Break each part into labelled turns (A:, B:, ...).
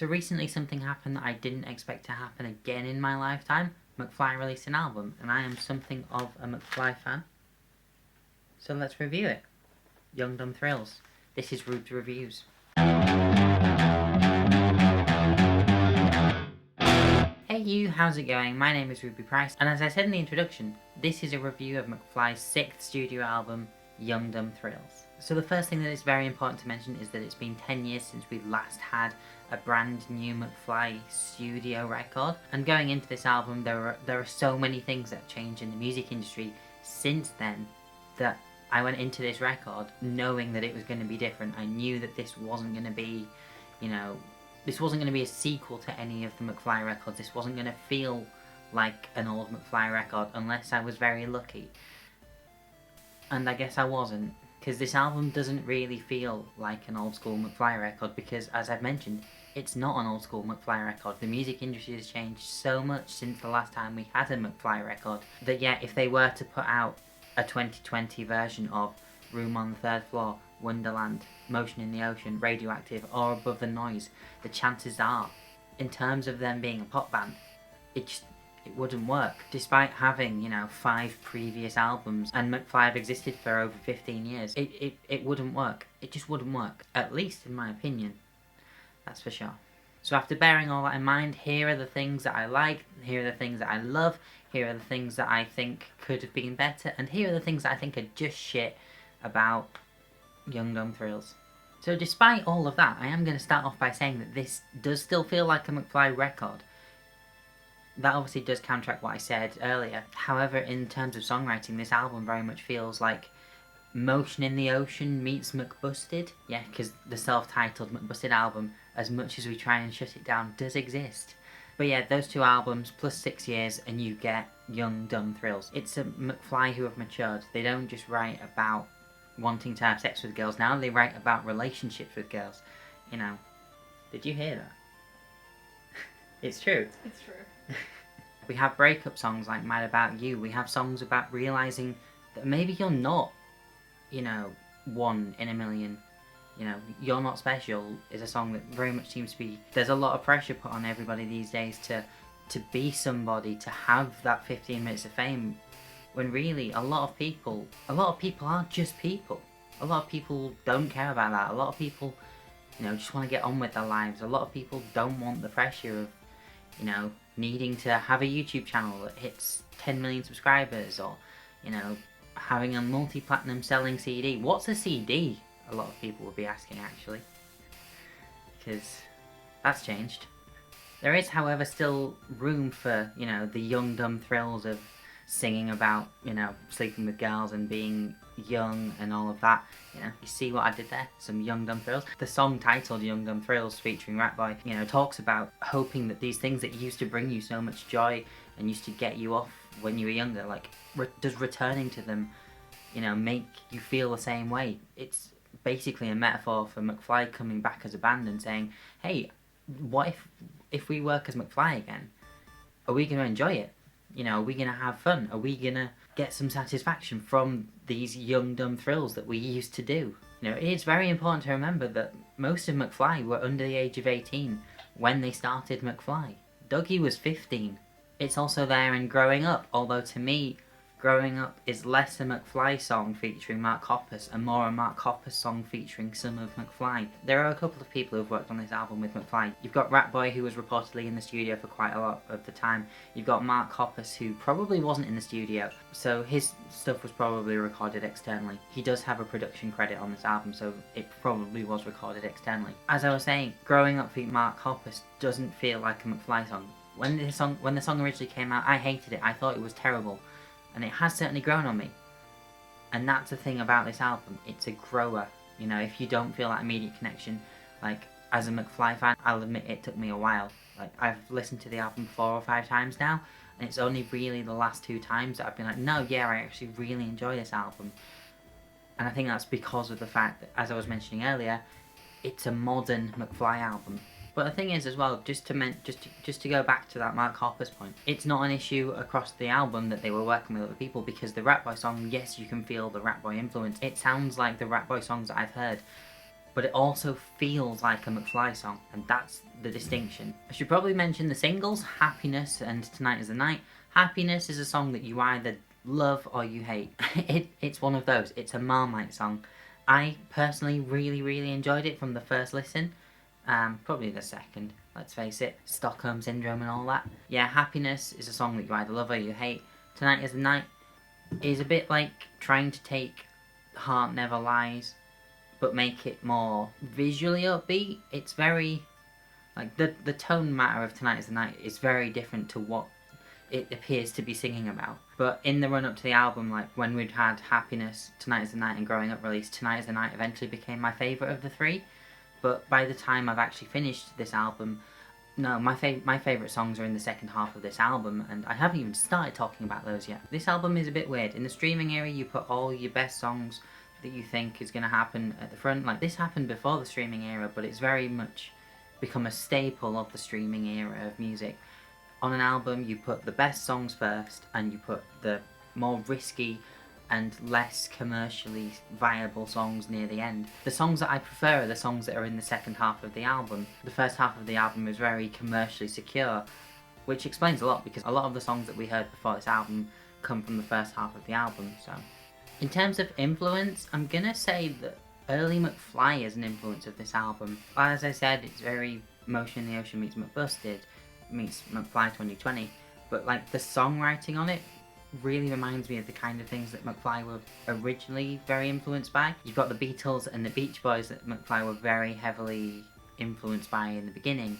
A: So recently something happened that I didn't expect to happen again in my lifetime. McFly released an album, and I am something of a McFly fan. So let's review it. Young Dumb Thrills. This is Ruubez Reviews. Hey you, how's it going? My name is Ruby Price, and as I said in the introduction, this is a review of McFly's 6th studio album, Young Dumb Thrills. So the first thing that is very important to mention is that it's been 10 years since we last had a brand new McFly studio record, and going into this album there are so many things that have changed in the music industry since then that I went into this record knowing that it was going to be different. I knew that this wasn't going to be, this wasn't going to be a sequel to any of the McFly records. This wasn't going to feel like an old McFly record unless I was very lucky. And I guess I wasn't, because this album doesn't really feel like an old school McFly record because, as I've mentioned, it's not an old school McFly record. The music industry has changed so much since the last time we had a McFly record that, yeah, if they were to put out a 2020 version of Room on the Third Floor, Wonderland, Motion in the Ocean, Radioactive, or Above the Noise, the chances are, in terms of them being a pop band, it wouldn't work. Despite having, 5 previous albums, and McFly have existed for over 15 years, it wouldn't work. It just wouldn't work. At least in my opinion. That's for sure. So after bearing all that in mind, here are the things that I like, here are the things that I love, here are the things that I think could have been better, and here are the things that I think are just shit about Young Dumb Thrills. So despite all of that, I am going to start off by saying that this does still feel like a McFly record. That obviously does counteract what I said earlier. However, in terms of songwriting, this album very much feels like Motion in the Ocean meets McBusted. Yeah, because the self-titled McBusted album, as much as we try and shut it down, does exist. But yeah, those 2 albums plus 6 years and you get Young Dumb Thrills. It's a McFly who have matured. They don't just write about wanting to have sex with girls now, they write about relationships with girls. Did you hear that? It's true.
B: It's true.
A: We have breakup songs like Mad About You. We have songs about realising that maybe you're not, one in a million. You're Not Special is a song that very much seems to be... There's a lot of pressure put on everybody these days to be somebody, to have that 15 minutes of fame, when really a lot of people aren't just people. A lot of people don't care about that. A lot of people, just want to get on with their lives. A lot of people don't want the pressure of, needing to have a YouTube channel that hits 10 million subscribers, or, having a multi-platinum selling CD. What's a CD? A lot of people will be asking, actually, because that's changed. There is, however, still room for, the young dumb thrills of singing about, sleeping with girls and being young and all of that. You see what I did there? Some Young Dumb Thrills. The song titled Young Dumb Thrills, featuring Ratboy, talks about hoping that these things that used to bring you so much joy and used to get you off when you were younger, like, does returning to them, make you feel the same way? It's basically a metaphor for McFly coming back as a band and saying, hey, what if we work as McFly again? Are we going to enjoy it? Are we going to have fun? Are we going to get some satisfaction from these young dumb thrills that we used to do? It's very important to remember that most of McFly were under the age of 18 when they started McFly. Dougie was 15. It's also there in Growing Up, although to me, Growing Up is less a McFly song featuring Mark Hoppus and more a Mark Hoppus song featuring some of McFly. There are a couple of people who've worked on this album with McFly. You've got Ratboy, who was reportedly in the studio for quite a lot of the time. You've got Mark Hoppus, who probably wasn't in the studio, so his stuff was probably recorded externally. He does have a production credit on this album, so it probably was recorded externally. As I was saying, Growing Up feat. Mark Hoppus doesn't feel like a McFly song. When the song originally came out, I hated it. I thought it was terrible. And it has certainly grown on me. And that's the thing about this album. It's a grower. If you don't feel that immediate connection, like, as a McFly fan, I'll admit it took me a while. Like, I've listened to the album 4 or 5 times now, and it's only really the last 2 times that I've been like, no, yeah, I actually really enjoy this album. And I think that's because of the fact that, as I was mentioning earlier, it's a modern McFly album. But the thing is as well, just to go back to that Mark Hoppus point, it's not an issue across the album that they were working with other people, because the Ratboy song, yes, you can feel the Ratboy influence. It sounds like the Ratboy songs that I've heard but it also feels like a McFly song, and that's the distinction. I should probably mention the singles, Happiness and Tonight is the Night. Happiness is a song that you either love or you hate. It's one of those. It's a Marmite song. I personally really enjoyed it from the first listen. Probably the second, let's face it. Stockholm Syndrome and all that. Yeah, Happiness is a song that you either love or you hate. Tonight is the Night is a bit like trying to take Heart Never Lies, but make it more visually upbeat. It's very, like, the tone matter of Tonight is the Night is very different to what it appears to be singing about. But in the run up to the album, like when we'd had Happiness, Tonight is the Night and Growing Up released, Tonight is the Night eventually became my favourite of the three. But by the time I've actually finished this album, no, my favourite songs are in the second half of this album, and I haven't even started talking about those yet. This album is a bit weird. In the streaming era, you put all your best songs that you think is going to happen at the front. Like, this happened before the streaming era, but it's very much become a staple of the streaming era of music. On an album, you put the best songs first, and you put the more risky and less commercially viable songs near the end. The songs that I prefer are the songs that are in the second half of the album. The first half of the album is very commercially secure, which explains a lot, because a lot of the songs that we heard before this album come from the first half of the album. So, in terms of influence, I'm gonna say that early McFly is an influence of this album. As I said, it's very Motion in the Ocean meets McBusted meets McFly 2020, but like the songwriting on it really reminds me of the kind of things that McFly were originally very influenced by. You've got the Beatles and the Beach Boys that McFly were very heavily influenced by in the beginning,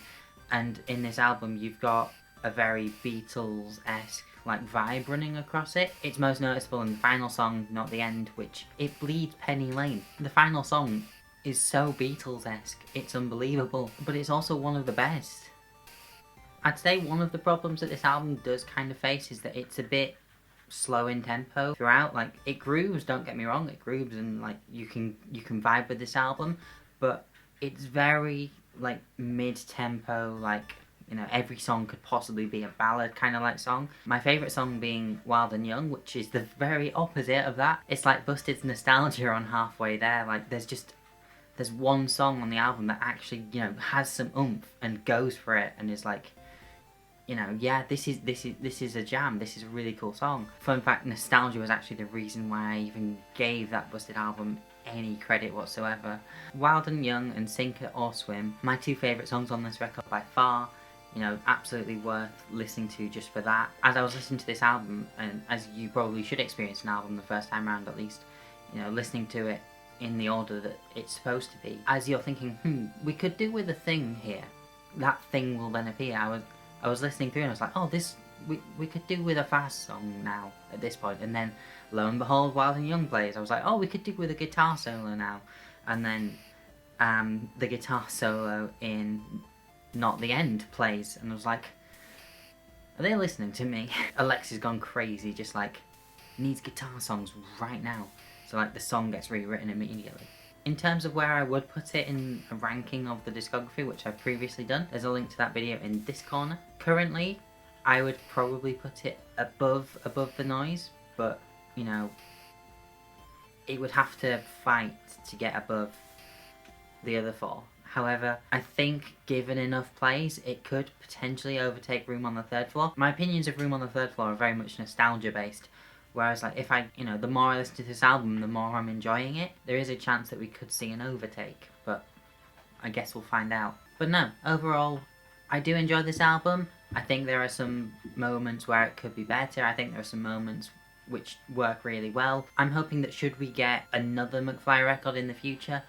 A: and in this album you've got a very Beatles-esque like vibe running across it. It's most noticeable in the final song, Not the End, which it bleeds Penny Lane. The final song is so Beatles-esque, it's unbelievable, but it's also one of the best. I'd say one of the problems that this album does kind of face is that it's a bit slow in tempo throughout. Like, it grooves, don't get me wrong, it grooves, and like you can vibe with this album, but it's very like mid-tempo, like, you know, every song could possibly be a ballad kind of like song. My favourite song being Wild and Young, which is the very opposite of that. It's like Busted's nostalgia on Halfway There. Like, there's one song on the album that actually, you know, has some oomph and goes for it and is like, you know, yeah, this is a jam, this is a really cool song. Fun fact, nostalgia was actually the reason why I even gave that Busted album any credit whatsoever. Wild and Young and Sink It or Swim, my two favourite songs on this record by far. You know, absolutely worth listening to just for that. As I was listening to this album, and as you probably should experience an album the first time around at least, you know, listening to it in the order that it's supposed to be, as you're thinking, we could do with a thing here. That thing will then appear. I was listening through and I was like, oh, this, we could do with a fast song now at this point. And then, lo and behold, Wild and Young plays. I was like, oh, we could do with a guitar solo now. And then the guitar solo in Not the End plays. And I was like, are they listening to me? Alexa's gone crazy, just like, needs guitar songs right now. So like the song gets rewritten immediately. In terms of where I would put it in a ranking of the discography, which I've previously done, there's a link to that video in this corner. Currently, I would probably put it above The Noise, but, you know, it would have to fight to get above the other four. However, I think given enough plays, it could potentially overtake Room on the Third Floor. My opinions of Room on the Third Floor are very much nostalgia based. Whereas, like, if I, you know, the more I listen to this album, the more I'm enjoying it. There is a chance that we could see an overtake, but I guess we'll find out. But no, overall, I do enjoy this album. I think there are some moments where it could be better. I think there are some moments which work really well. I'm hoping that should we get another McFly record in the future,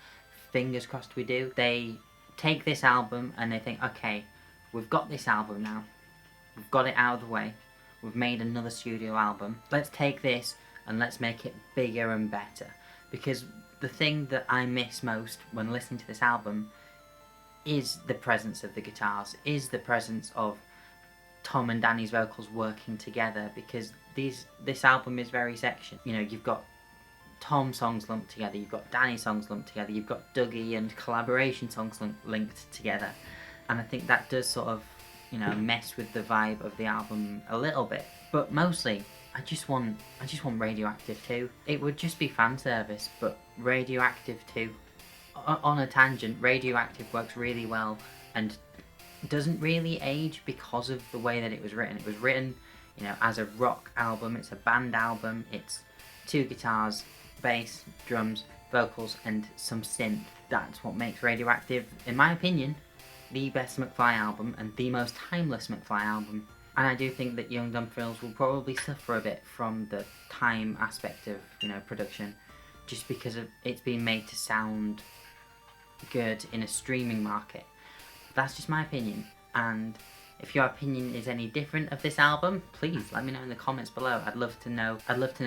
A: fingers crossed we do, they take this album and they think, okay, we've got this album now. We've got it out of the way. We've made another studio album. Let's take this and let's make it bigger and better. Because the thing that I miss most when listening to this album is the presence of the guitars, is the presence of Tom and Danny's vocals working together, because this album is very sectioned. You know, you've got Tom songs lumped together, you've got Danny songs lumped together, you've got Dougie and collaboration songs linked together. And I think that does sort of, you know, mess with the vibe of the album a little bit. But mostly, I just want Radioactive 2. It would just be fan service, but Radioactive 2. On a tangent, Radioactive works really well and doesn't really age because of the way that it was written. It was written, you know, as a rock album. It's a band album. It's 2 guitars, bass, drums, vocals, and some synth. That's what makes Radioactive, in my opinion, the best McFly album and the most timeless McFly album. And I do think that Young Dumb Thrills will probably suffer a bit from the time aspect of, you know, production, just because of it's been made to sound good in a streaming market. That's just my opinion, and if your opinion is any different of this album, please let me know in the comments below. I'd love to know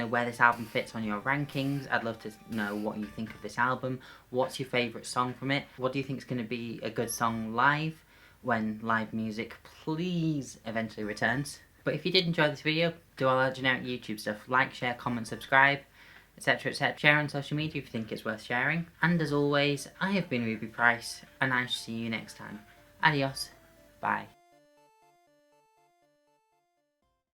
A: where this album fits on your rankings. I'd love to know what you think of this album. What's your favourite song from it? What do you think is going to be a good song live when live music please eventually returns? But if you did enjoy this video, do all our generic YouTube stuff. Like, share, comment, subscribe, etc, etc. Share on social media if you think it's worth sharing. And as always, I have been Ruby Price, and I shall see you next time. Adios. Bye.